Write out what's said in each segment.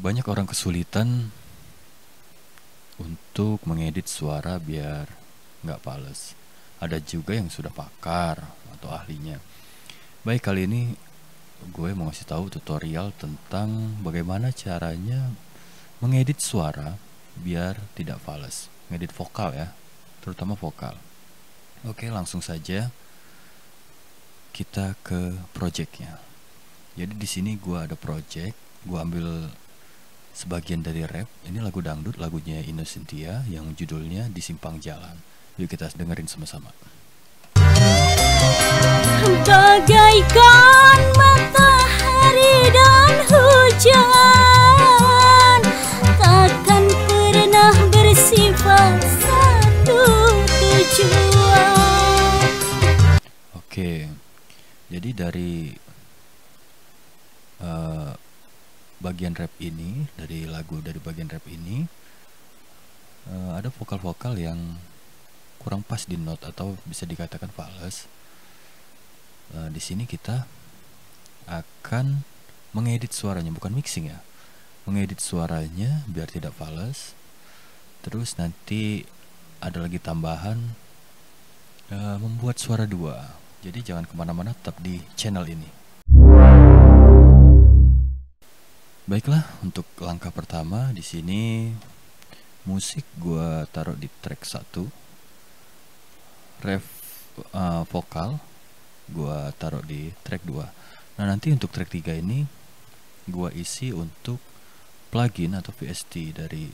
Banyak orang kesulitan untuk mengedit suara biar nggak fales. Ada juga yang sudah pakar atau ahlinya. Baik, kali ini gue mau kasih tahu tutorial tentang bagaimana caranya mengedit suara biar tidak fales. Ngedit vokal ya, terutama vokal. Oke, langsung saja kita ke projectnya. Jadi di sini gue ada project, gue ambil sebagian dari rap. Ini lagu dangdut, lagunya Ine Cynthia yang judulnya Di Simpang Jalan. Yuk kita dengerin sama-sama. Bagaikan matahari dan hujan, takkan pernah bersifat satu tujuan. Oke, jadi dari bagian rap ini, dari bagian rap ini ada vokal-vokal yang kurang pas di note atau bisa dikatakan fals. Di sini kita akan mengedit suaranya, bukan mixing ya, mengedit suaranya biar tidak fals. Terus nanti ada lagi tambahan membuat suara dua. Jadi jangan kemana-mana, tetap di channel ini. Baiklah, untuk langkah pertama di sini musik gua taruh di track 1, ref vokal gua taruh di track 2. Nah, nanti untuk track 3 ini gua isi untuk plugin atau VST dari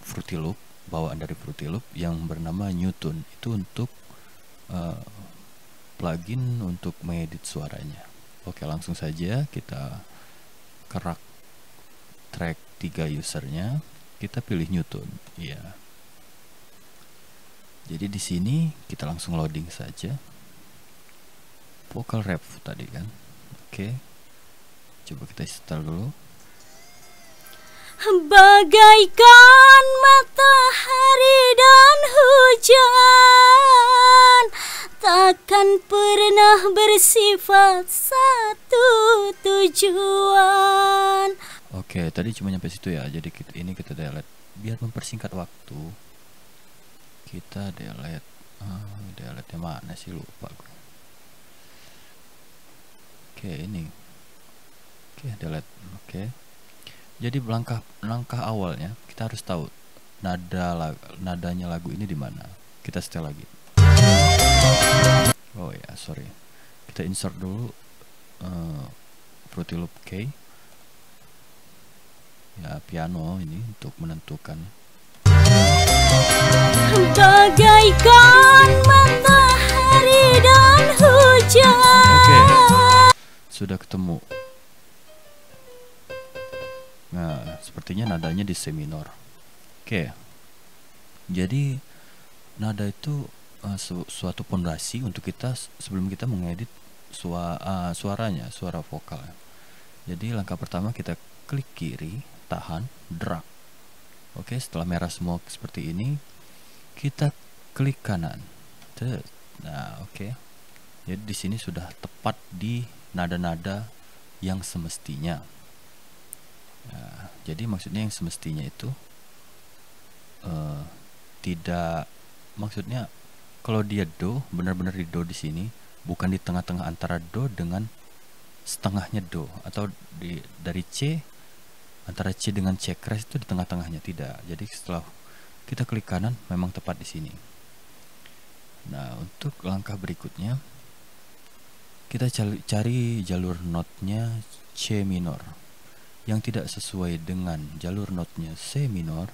Fruity Loop, bawaan dari Fruity Loop yang bernama Newton. Itu untuk plugin untuk mengedit suaranya. Oke, langsung saja kita kerak track 3 usernya, kita pilih Newton. Iya. Jadi di sini kita langsung loading saja. Vocal rap tadi kan. Oke. Coba kita install dulu. Bagaikan matahari dan hujan, takkan pernah bersifat satu tujuan. Oke, tadi cuma nyampe situ ya. Jadi ini kita delete biar mempersingkat waktu. Kita delete. Delete mana sih, lupa gue. Oke, ini. Oke, delete. Oke. Jadi langkah awalnya kita harus tahu nadanya lagu ini di mana. Kita setel lagi. Oh ya, sorry. Kita insert dulu Fruity Loop K. Ya, piano ini untuk menentukan. Bagaikan matahari dan hujan. Oke, sudah ketemu. Nah, sepertinya nadanya di C minor. Oke, jadi nada itu suatu pondasi untuk kita sebelum kita mengedit suaranya, suara vokal. Jadi langkah pertama kita klik kiri, tahan, drag. Oke, setelah merah semua seperti ini, kita klik kanan. Nah, oke. Jadi di sini sudah tepat di nada-nada yang semestinya. Nah, jadi maksudnya yang semestinya itu tidak, maksudnya kalau dia do, benar-benar di do di sini, bukan di tengah-tengah antara do dengan setengahnya do, atau dari C, antara C dengan C crash itu di tengah-tengahnya, tidak. Jadi setelah kita klik kanan memang tepat di sini. Nah, untuk langkah berikutnya kita cari jalur notnya C minor yang tidak sesuai dengan jalur notnya C minor.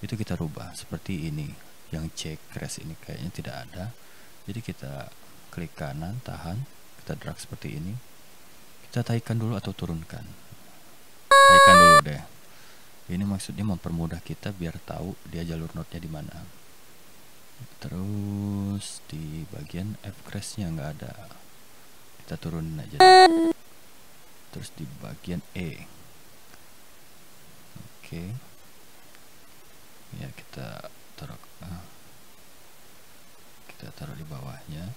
Itu kita rubah seperti ini. Yang C crash ini kayaknya tidak ada. Jadi kita klik kanan, tahan, kita drag seperti ini. Kita taikan dulu atau turunkan. Taikan dulu deh. Ini maksudnya mempermudah kita biar tahu dia jalur notnya di mana. Terus di bagian F crash-nya nggak ada. Kita turunin aja. Terus di bagian E. Oke. Ya, kita taruh di bawahnya.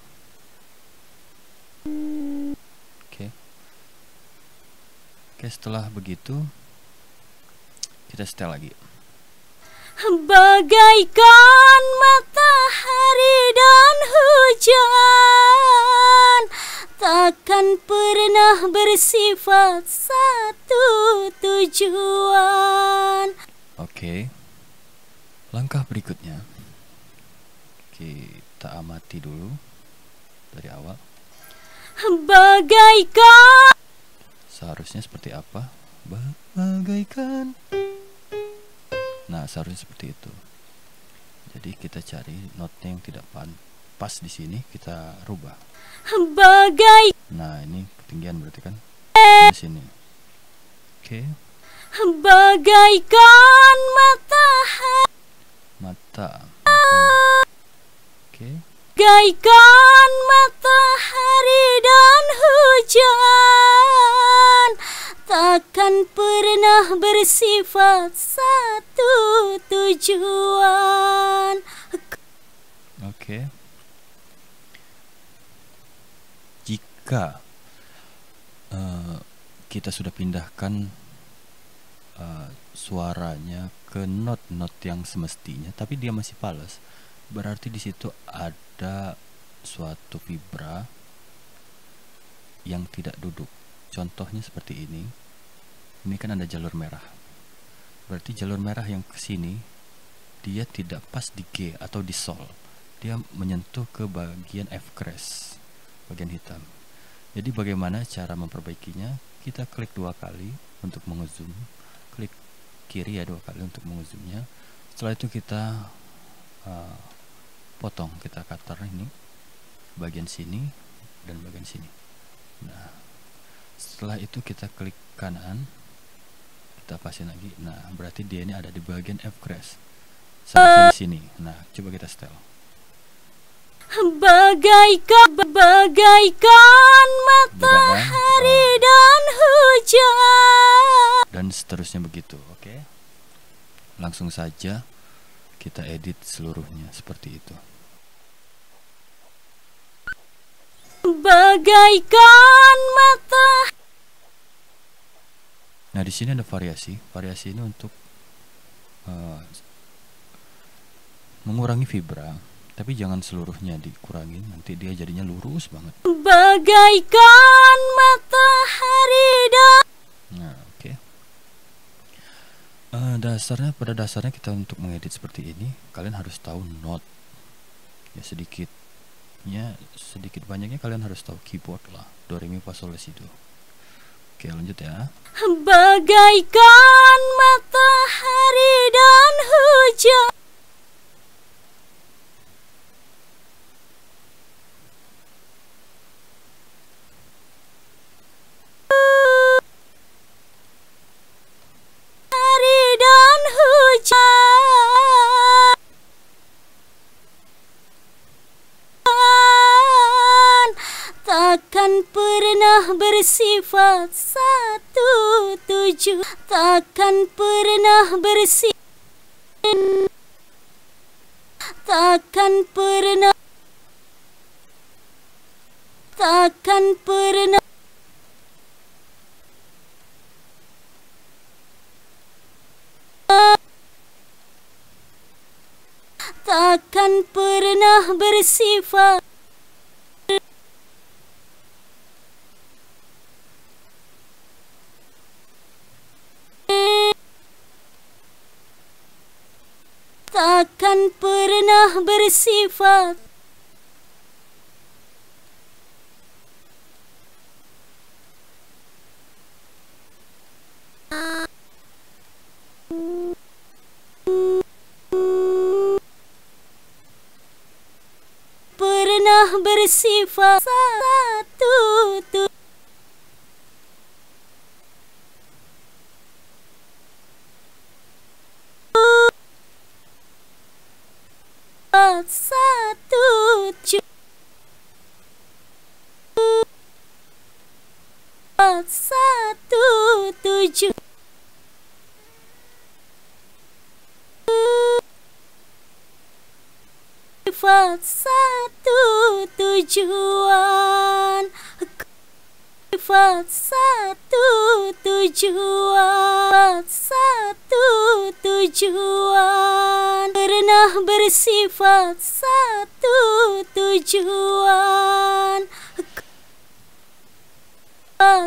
Oke, setelah begitu Kita setel lagi. Bagaikan matahari dan hujan, takkan pernah bersifat satu tujuan. Oke. Langkah berikutnya kita amati dulu dari awal. Bagaikan. Seharusnya seperti apa? Bagaikan. Nah, seharusnya seperti itu. Jadi kita cari notnya yang tidak pas di sini, kita rubah. Bagai. Nah, ini ketinggian berarti kan di sini. Oke. Bagaikan matahari. Mata. Oke. Bagaikan matahari dan hujan, takkan pernah bersifat satu tujuan. Oke. Jika kita sudah pindahkan suaranya ke not-not yang semestinya, tapi dia masih fals, berarti di situ ada suatu vibra yang tidak duduk. Contohnya seperti ini. Ini kan ada jalur merah. Berarti jalur merah yang ke sini dia tidak pas di G atau di Sol. Dia menyentuh ke bagian F crash, bagian hitam. Jadi bagaimana cara memperbaikinya? Kita klik 2 kali untuk mengezoom. Klik kiri ya 2 kali untuk mengezoomnya. Setelah itu kita potong, kita cutter ini bagian sini dan bagian sini. Nah, setelah itu kita klik kanan, kita pasin lagi. Nah, berarti dia ini ada di bagian F crash, seharusnya di sini. Nah, coba kita setel. Bagaikan matahari dan hujan, dan seterusnya begitu. Oke, langsung saja kita edit seluruhnya seperti itu. Bagaikan mata. Nah, di sini ada variasi. Variasi ini untuk mengurangi vibra, tapi jangan seluruhnya dikurangin, nanti dia jadinya lurus banget. Bagaikan matahari dan. Nah, oke. Pada dasarnya kita untuk mengedit seperti ini, kalian harus tahu not. Ya sedikit banyaknya kalian harus tahu keyboard lah. Do, re, mi, fa, sol, la, si, do. Oke, lanjut ya. Bagaikan matahari dan hujan. Matahari dan hujan, takkan pernah bersifat satu tujuan. Takkan pernah takkan pernah takkan pernah takkan pernah bersifat takkan pernah bersifat pernah bersifat satu satu tujuh satu tujuan bersifat satu tujuan, satu tujuan, pernah bersifat satu tujuan,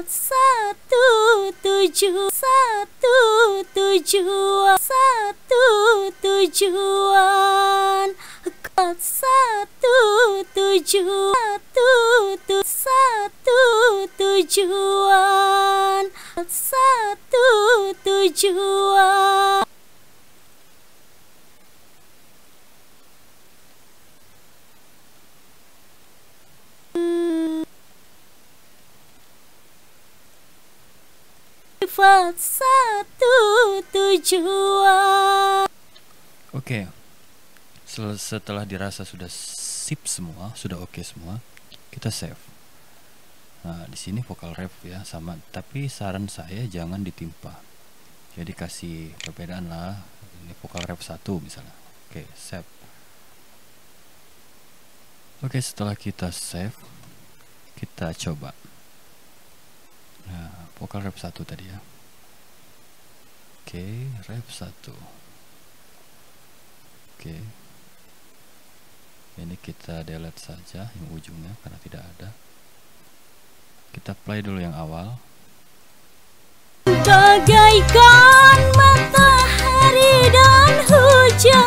satu tujuan, satu tujuan, satu tujuan, satu tujuan, satu tujuan, satu tujuan. Sifat satu tujuan. Oke. Setelah dirasa sudah sip semua, sudah oke semua, kita save. Nah, di sini vokal ref ya sama, tapi saran saya jangan ditimpa. Jadi kasih perbedaan lah. Ini vokal ref 1 misalnya. Oke, save. Oke, setelah kita save, kita coba. Nah, vokal ref 1 tadi ya. Oke, ref 1. Oke. Ini kita delete saja yang ujungnya karena tidak ada. Kita play dulu yang awal. Bagaikan matahari dan hujan,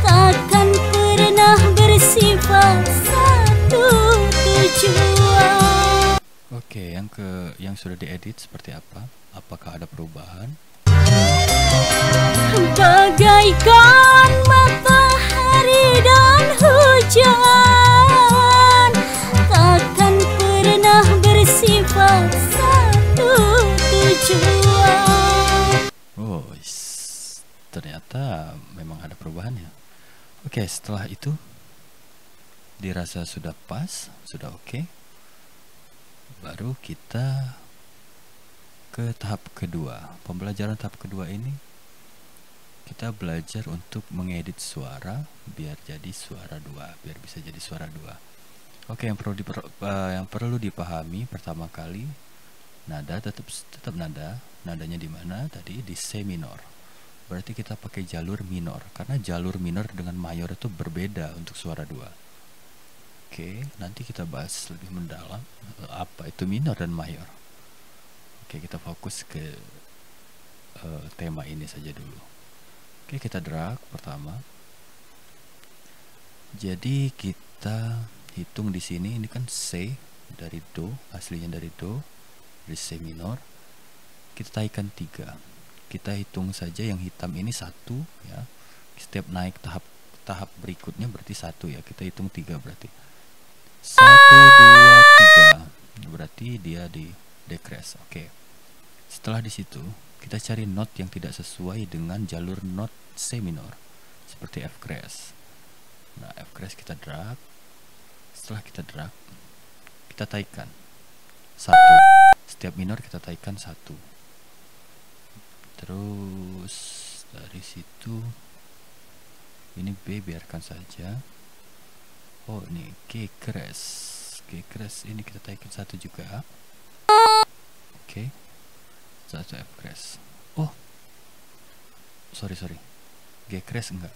takkan pernah bersifat satu tujuan. Oke, yang sudah diedit seperti apa? Apakah ada perubahan? Bagaikan matahari dan hujan, takkan pernah bersifat satu tujuan. Oh, ternyata memang ada perubahannya. Oke, setelah itu dirasa sudah pas, sudah oke. Baru kita ke tahap kedua. Pembelajaran tahap kedua ini kita belajar untuk mengedit suara biar jadi suara 2, biar bisa jadi suara 2. Oke, yang perlu dipahami pertama kali, nada tetap nada. Nadanya di mana? Tadi di C minor. Berarti kita pakai jalur minor karena jalur minor dengan mayor itu berbeda untuk suara 2. Oke, nanti kita bahas lebih mendalam apa itu minor dan mayor. Oke, kita fokus ke tema ini saja dulu. Oke, kita drag pertama. Jadi kita hitung di sini, ini kan C dari do, aslinya dari do, dari C minor. Kita taikkan 3. Kita hitung saja yang hitam ini 1 ya. Setiap naik tahap berikutnya berarti 1 ya. Kita hitung 3 berarti. 1 2 3. Berarti dia di decrease. Oke. Setelah di situ kita cari not yang tidak sesuai dengan jalur not C minor seperti F crash. Nah, F crash kita drag. Setelah kita drag, kita taikkan 1. Setiap minor kita taikkan 1. Terus dari situ ini B biarkan saja. Oh, ini G crash. G crash ini kita taikkan 1 juga. Oke. 1 F crash. Oh, sorry G crash enggak,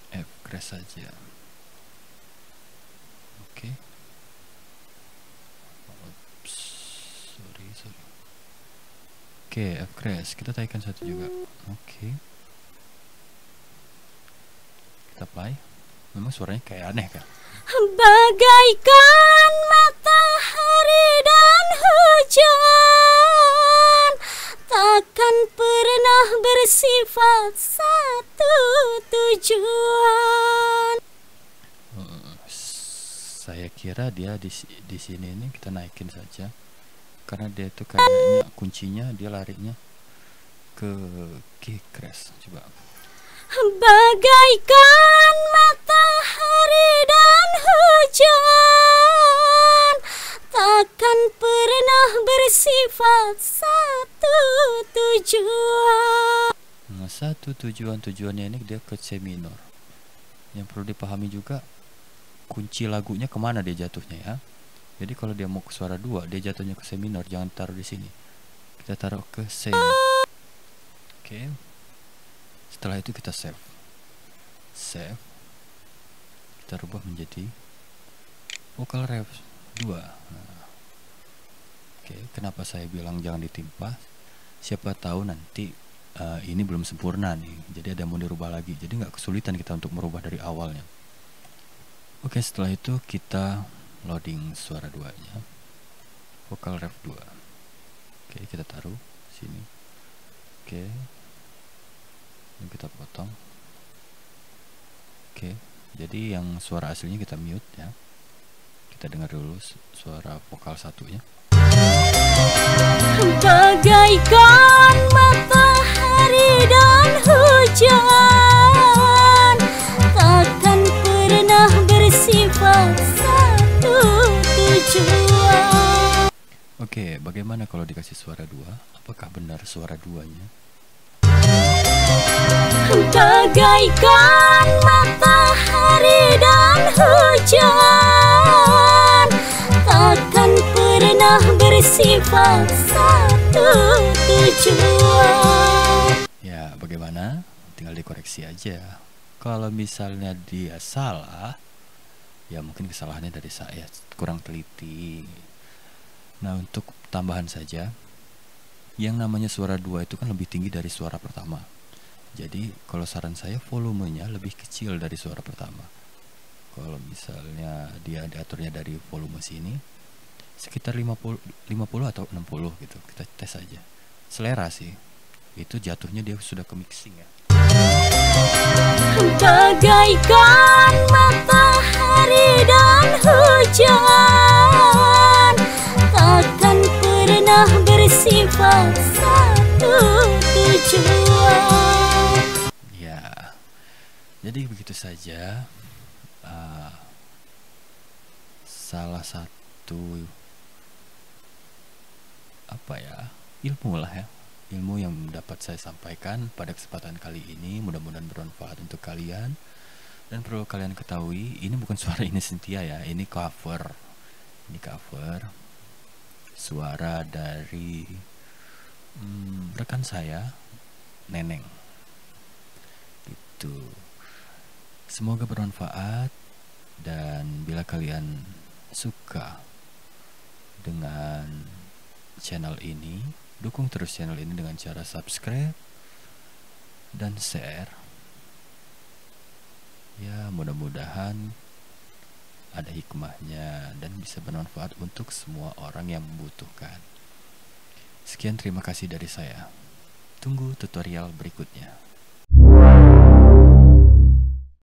F crash saja. Oke. Oops, sorry. Oke, F crash kita taikkan 1 juga. Oke. Kita play. Memang suaranya kayak aneh kan? Bagaikan matahari dan hujan, takkan pernah bersifat satu tujuan. Saya kira dia di sini ini kita naikin saja karena dia itu kayaknya kuncinya dia larinya ke G crash. Coba. Bagaikan matahari dan hujan, takkan pernah bersifat satu tujuan. Nah, satu tujuannya ini dia ke C minor. Yang perlu dipahami juga kunci lagunya kemana dia jatuhnya ya. Jadi kalau dia mau ke suara 2, dia jatuhnya ke C minor, jangan taruh di sini. Kita taruh ke C. Oke. Setelah itu kita save. Save. Kita rubah menjadi vocal ref 2. Nah. Oke, kenapa saya bilang jangan ditimpa? Siapa tahu nanti ini belum sempurna nih, jadi ada mau dirubah lagi, jadi nggak kesulitan kita untuk merubah dari awalnya. Oke, setelah itu kita loading suara 2-nya, vocal ref 2. Oke, kita taruh sini. Oke, ini kita potong. Oke, jadi yang suara aslinya kita mute ya. Kita dengar dulu suara vokal 1-nya. Bagaikan matahari dan hujan, takkan pernah bersifat satu tujuan. Oke, bagaimana kalau dikasih suara 2? Apakah benar suara 2-nya? Bagaikan matahari dan hujan, takkan pernah bersifat satu tujuan. Ya, bagaimana? Tinggal dikoreksi aja. Kalau misalnya dia salah, ya mungkin kesalahannya dari saya, kurang teliti. Nah, untuk tambahan saja, yang namanya suara 2 itu kan lebih tinggi dari suara pertama. Jadi, kalau saran saya volumenya lebih kecil dari suara pertama. Kalau misalnya dia diaturnya dari volume sini, sekitar 50 atau 60 gitu. Kita tes aja. Selera sih. Itu jatuhnya dia sudah ke mixing ya. Bagaikan matahari dan hujan, takkan pernah bersifat satu tujuan. Ya, jadi begitu saja. Salah satu ilmu lah ya, ilmu yang dapat saya sampaikan pada kesempatan kali ini. Mudah-mudahan bermanfaat untuk kalian. Dan perlu kalian ketahui, ini bukan suara Ine Cynthia ya, ini cover. Ini cover suara dari rekan saya, Neneng. Itu. Semoga bermanfaat, dan bila kalian suka dengan channel ini, dukung terus channel ini dengan cara subscribe dan share. Ya, mudah-mudahan ada hikmahnya dan bisa bermanfaat untuk semua orang yang membutuhkan. Sekian, terima kasih dari saya. Tunggu tutorial berikutnya.